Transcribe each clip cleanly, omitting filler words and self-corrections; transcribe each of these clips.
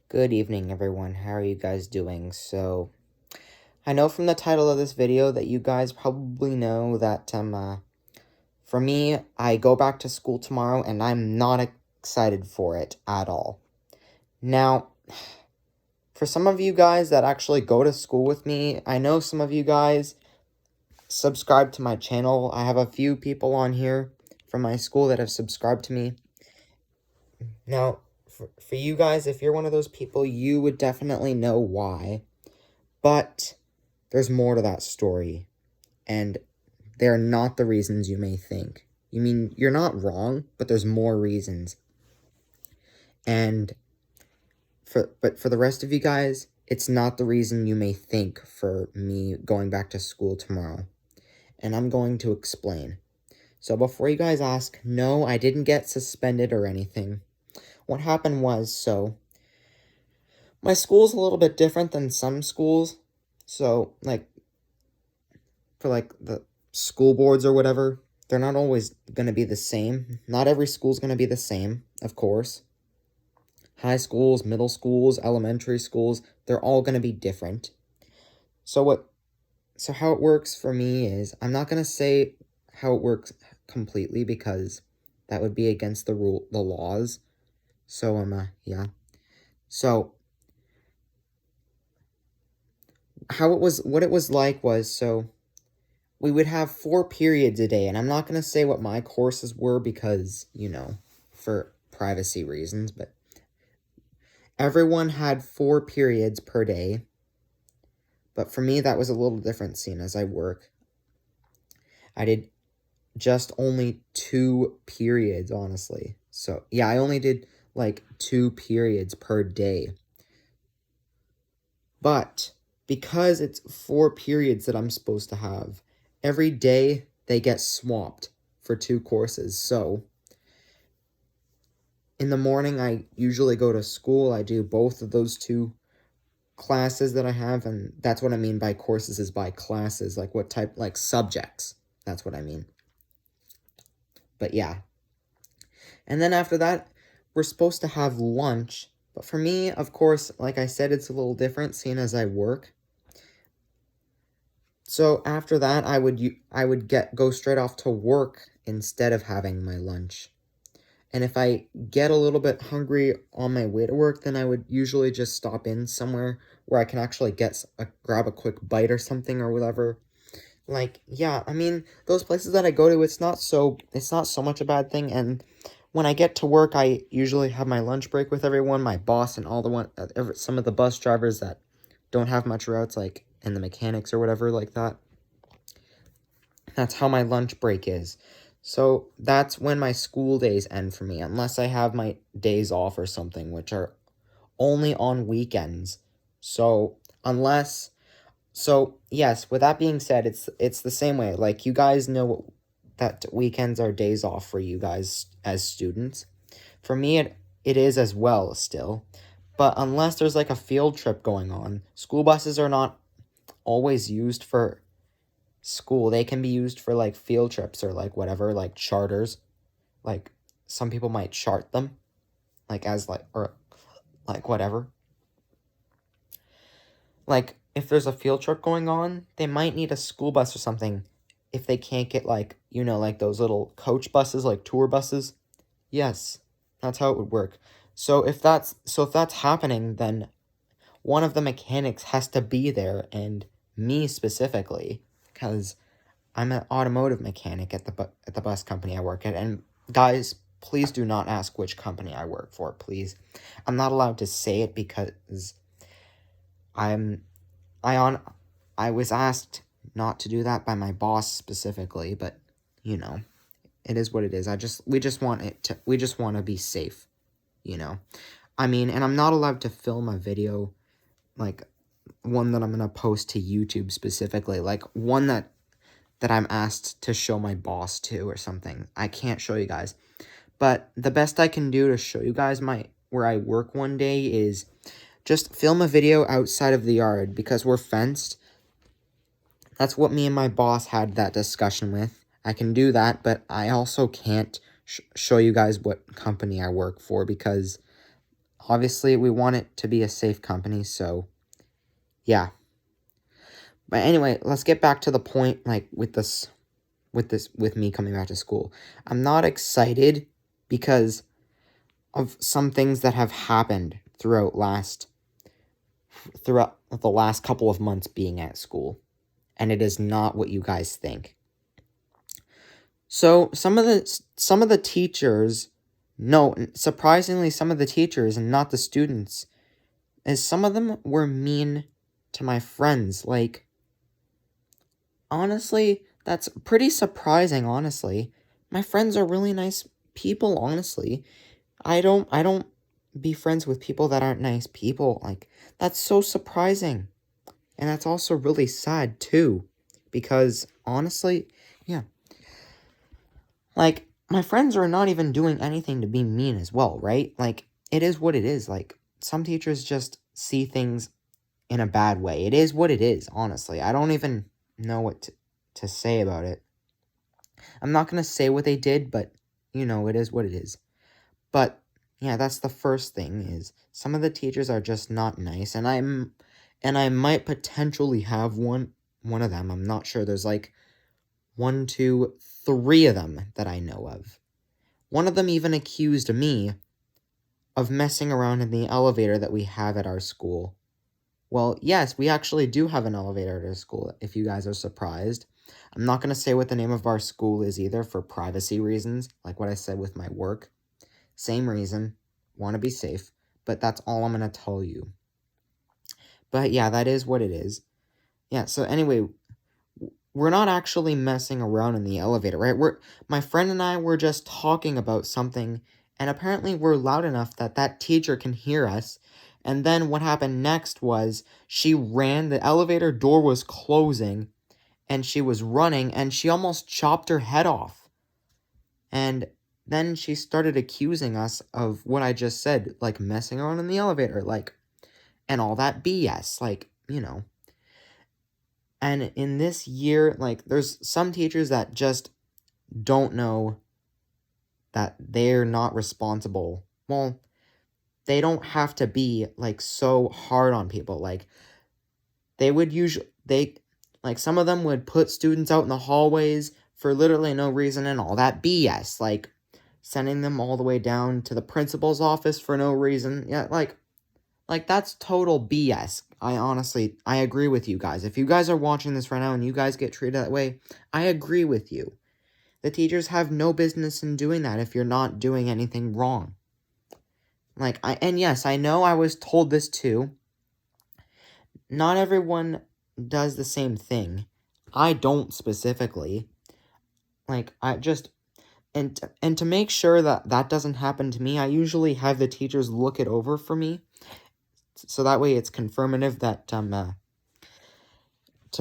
Good evening, everyone. How are you guys doing? So, I know from the title of this video that you guys probably know that, for me, I go back to school tomorrow, and I'm not excited for it at all. Now, for some of you guys that actually go to school with me, I know some of you guys subscribe to my channel. I have a few people on here from my school that have subscribed to me. Now, for you guys, if you're one of those people, you would definitely know why. But there's more to that story, and they're not the reasons you may think. You mean, you're not wrong, but there's more reasons. And for the rest of you guys, it's not the reason you may think for me going back to school tomorrow. And I'm going to explain. So before you guys ask, no, I didn't get suspended or anything. What happened was, so my school's a little bit different than some schools. So, for the school boards or whatever, they're not always going to be the same. Not every school's going to be the same, of course. High schools, middle schools, elementary schools, they're all going to be different. So how it works for me is, I'm not going to say how it works completely because that would be against the laws. So, yeah. So, what it was like was, so we would have 4 periods a day, and I'm not going to say what my courses were because, for privacy reasons, but everyone had 4 periods per day, but for me, that was a little different, seeing as I work. I did just only 2 periods, honestly. So, yeah, I only did, 2 periods per day. But because it's 4 periods that I'm supposed to have, every day they get swapped for 2 courses. So, in the morning, I usually go to school. I do both of those 2 classes that I have, and that's what I mean by courses is by classes, what type, subjects. That's what I mean. But yeah. And then after that, we're supposed to have lunch. But for me, of course, like I said, it's a little different seeing as I work. So after that, I would go straight off to work instead of having my lunch. And if I get a little bit hungry on my way to work, then I would usually just stop in somewhere where I can actually grab a quick bite or something or whatever. Yeah, I mean, those places that I go to, it's not so much a bad thing. And when I get to work, I usually have my lunch break with everyone, my boss, and some of the bus drivers that don't have much routes, and the mechanics or whatever like that. That's how my lunch break is. So that's when my school days end for me, unless I have my days off or something, which are only on weekends. So yes, with that being said, it's the same way. You guys know that weekends are days off for you guys as students. For me, it is as well still. But unless there's a field trip going on, school buses are not always used for school. They can be used for field trips or whatever, charters. Some people might chart them or whatever. If there's a field trip going on, they might need a school bus or something if they can't get those little coach buses, tour buses. Yes, that's how it would work. So if that's happening, then one of the mechanics has to be there, and me specifically, because I'm an automotive mechanic at the bus company I work at. And guys, please do not ask which company I work for, please. I'm not allowed to say it because I was asked not to do that by my boss specifically, but it is what it is. We just want to be safe, I mean, and I'm not allowed to film a video one that I'm going to post to YouTube specifically, one that I'm asked to show my boss to or something. I can't show you guys. But the best I can do to show you guys where I work one day is just film a video outside of the yard because we're fenced. That's what me and my boss had that discussion with. I can do that, but I also can't show you guys what company I work for because obviously we want it to be a safe company, so yeah. But anyway, let's get back to the point, like, with me coming back to school. I'm not excited because of some things that have happened throughout the last couple of months being at school, and it is not what you guys think. So some of the teachers, no, surprisingly, some of the teachers and not the students, is some of them were mean to my friends. Like, honestly, that's pretty surprising. Honestly, my friends are really nice people. Honestly, I don't be friends with people that aren't nice people. Like, that's so surprising. And that's also really sad too, because honestly, yeah, like, my friends are not even doing anything to be mean as well, right? Like, it is what it is. Like, some teachers just see things in a bad way. It is what it is, honestly. I don't even know what to say about it. I'm not going to say what they did, but, it is what it is. But, yeah, that's the first thing, is some of the teachers are just not nice, and I might potentially have one of them. I'm not sure. There's like 1, 2, 3 of them that I know of. One of them even accused me of messing around in the elevator that we have at our school. Well, yes, we actually do have an elevator at our school, if you guys are surprised. I'm not going to say what the name of our school is either, for privacy reasons, like what I said with my work. Same reason, want to be safe, but that's all I'm going to tell you. But yeah, that is what it is. Yeah, so anyway, we're not actually messing around in the elevator, right? My friend and I were just talking about something, and apparently we're loud enough that that teacher can hear us. And then what happened next was she ran, the elevator door was closing, and she was running, and she almost chopped her head off. And then she started accusing us of what I just said, like messing around in the elevator, like, and all that BS, like, And in this year, like, there's some teachers that just don't know that they're not responsible. Well, they don't have to be, like, so hard on people. Like, like, some of them would put students out in the hallways for literally no reason and all that BS. Like, sending them all the way down to the principal's office for no reason. Yeah, like, that's total BS. I agree with you guys. If you guys are watching this right now and you guys get treated that way, I agree with you. The teachers have no business in doing that if you're not doing anything wrong. Like, and yes, I know I was told this too. Not everyone does the same thing. I don't specifically. Like, and to make sure that that doesn't happen to me, I usually have the teachers look it over for me. So that way it's confirmative that, to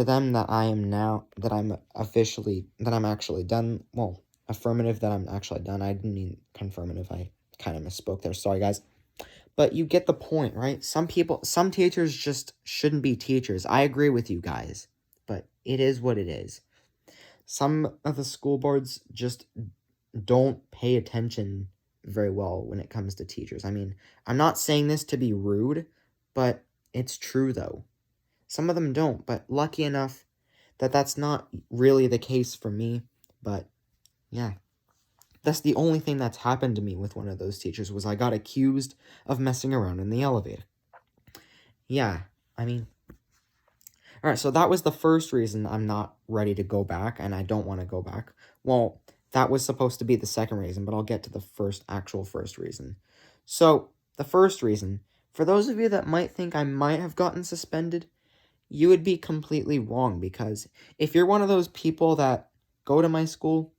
them that I'm actually done. Well, affirmative that I'm actually done. I didn't mean confirmative. I kind of misspoke there. Sorry, guys. But you get the point, right? Some teachers just shouldn't be teachers. I agree with you guys. But it is what it is. Some of the school boards just don't pay attention very well when it comes to teachers. I mean, I'm not saying this to be rude, but it's true, though. Some of them don't, but lucky enough that that's not really the case for me. But yeah, that's the only thing that's happened to me with one of those teachers, was I got accused of messing around in the elevator. Yeah, I mean, all right, so that was the first reason I'm not ready to go back, and I don't want to go back. Well, that was supposed to be the second reason, but I'll get to the first reason. So, the first reason, for those of you that might think I might have gotten suspended, you would be completely wrong, because if you're one of those people that go to my school,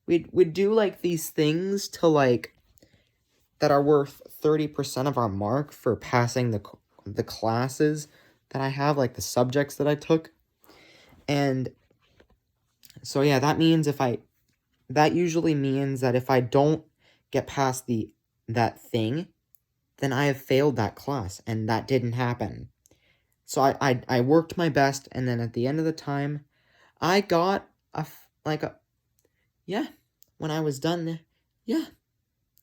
we'd do, like, these things to, like, that are worth 30% of our mark for passing the classes that I have, like, the subjects that I took. And so, yeah, that usually means that if I don't get past that thing, then I have failed that class, and that didn't happen. So I worked my best, and then at the end of the time, I got yeah, when I was done, yeah,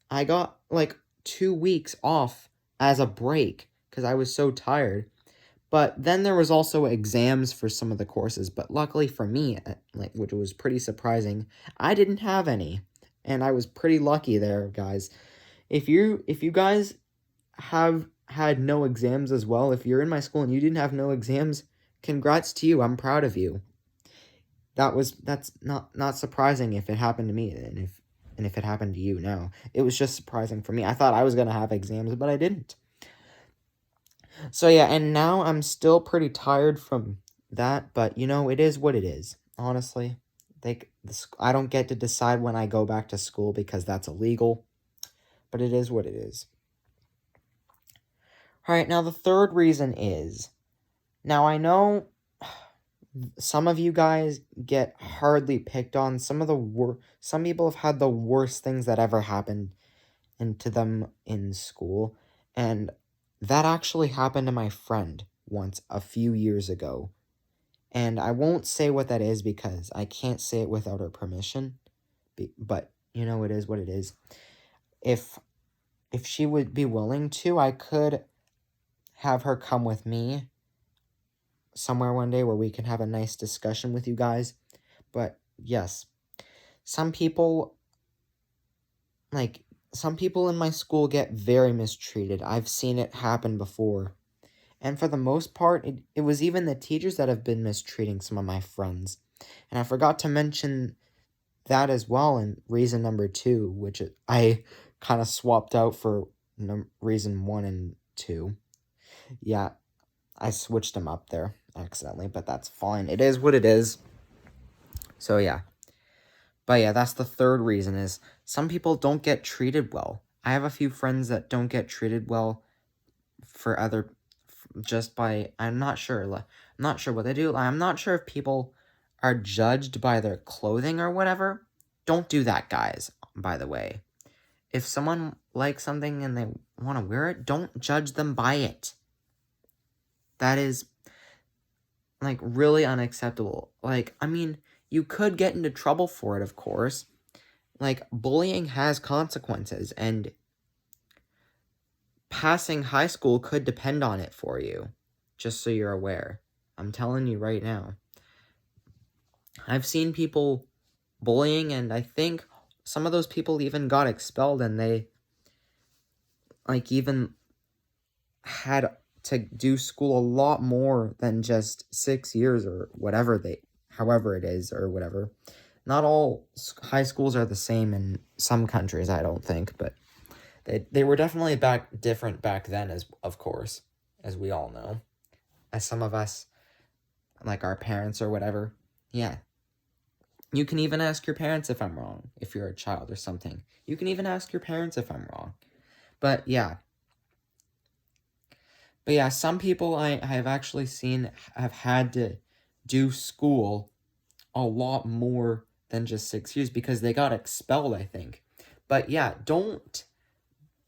I got, like, 2 weeks off as a break because I was so tired. But then there was also exams for some of the courses, but luckily for me, which was pretty surprising, I didn't have any. And I was pretty lucky there, guys. If you guys have had no exams as well, if you're in my school and you didn't have no exams, congrats to you. I'm proud of you. That's not surprising if it happened to me and if it happened to you. No. It was just surprising for me. I thought I was going to have exams, but I didn't. So yeah, and now I'm still pretty tired from that, but it is what it is. Honestly, I don't get to decide when I go back to school because that's illegal, but it is what it is. All right, now the third reason is, now I know some of you guys get hardly picked on. Some people have had the worst things that ever happened to them in school, and that actually happened to my friend once a few years ago. And I won't say what that is because I can't say it without her permission. But it is what it is. If she would be willing to, I could have her come with me somewhere one day where we can have a nice discussion with you guys. But yes, some people in my school get very mistreated. I've seen it happen before. And for the most part, it was even the teachers that have been mistreating some of my friends. And I forgot to mention that as well in reason number 2, which I kind of swapped out for reason 1 and 2. Yeah, I switched them up there accidentally, but that's fine. It is what it is. So yeah. But yeah, that's the third reason is some people don't get treated well. I have a few friends that don't get treated well I'm not sure what they do. I'm not sure if people are judged by their clothing or whatever. Don't do that, guys, by the way. If someone likes something and they want to wear it, don't judge them by it. That is, really unacceptable. You could get into trouble for it, of course. Bullying has consequences, and passing high school could depend on it for you, just so you're aware. I'm telling you right now. I've seen people bullying, and I think some of those people even got expelled, and they, even had to do school a lot more than just 6 years or however it is, or whatever. Not all high schools are the same in some countries, I don't think, but they were definitely different back then, of course, as we all know. As some of us, our parents or whatever, yeah. You can even ask your parents if I'm wrong, if you're a child or something. You can even ask your parents if I'm wrong. But yeah, some people I have actually seen have had to do school a lot more than just 6 years because they got expelled, I think. But yeah, don't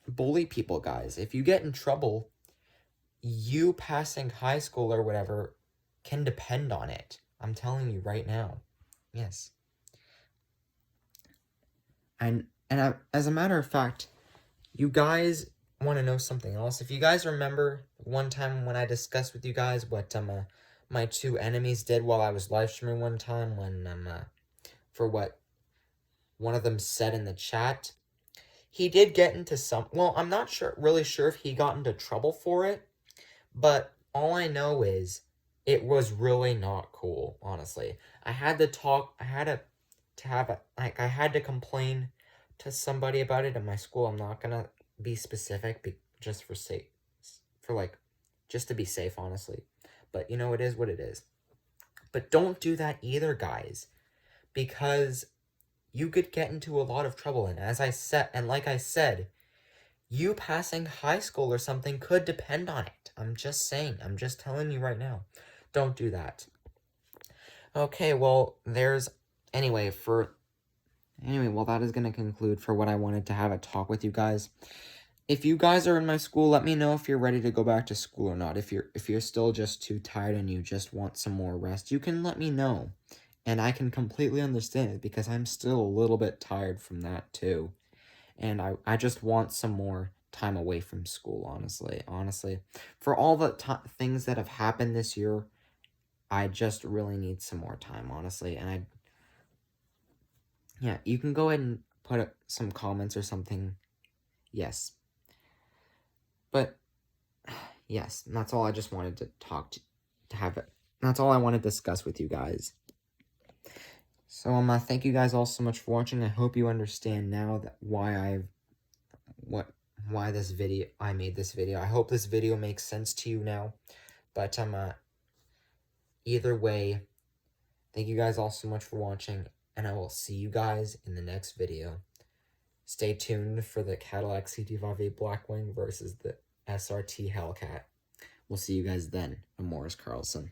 bully people, guys. If you get in trouble, you passing high school or whatever can depend on it. I'm telling you right now. Yes. And as a matter of fact, you guys want to know something else? If you guys remember one time when I discussed with you guys what my 2 enemies did while I was live streaming one time, when for what one of them said in the chat, he did get into I'm not really sure if he got into trouble for it, but all I know is it was really not cool, honestly. I had to complain to somebody about it in my school. I'm not gonna be specific, just just to be safe, honestly. But it is what it is. But don't do that either, guys, because you could get into a lot of trouble. And like I said, you passing high school or something could depend on it. I'm just saying. I'm just telling you right now. Don't do that. Okay, well, anyway, that is going to conclude for what I wanted to have a talk with you guys. If you guys are in my school, let me know if you're ready to go back to school or not. If you're still just too tired and you just want some more rest, you can let me know. And I can completely understand it because I'm still a little bit tired from that too. And I just want some more time away from school, honestly. For all the things that have happened this year, I just really need some more time, honestly. And yeah, you can go ahead and put some comments or something. Yes. But, yes, that's all I just wanted to that's all I want to discuss with you guys. So, thank you guys all so much for watching. I hope you understand now that why I made this video. I hope this video makes sense to you now. But, either way, thank you guys all so much for watching, and I will see you guys in the next video. Stay tuned for the Cadillac CT5A Blackwing versus the SRT Hellcat. We'll see you guys then. I'm Morris Carlson.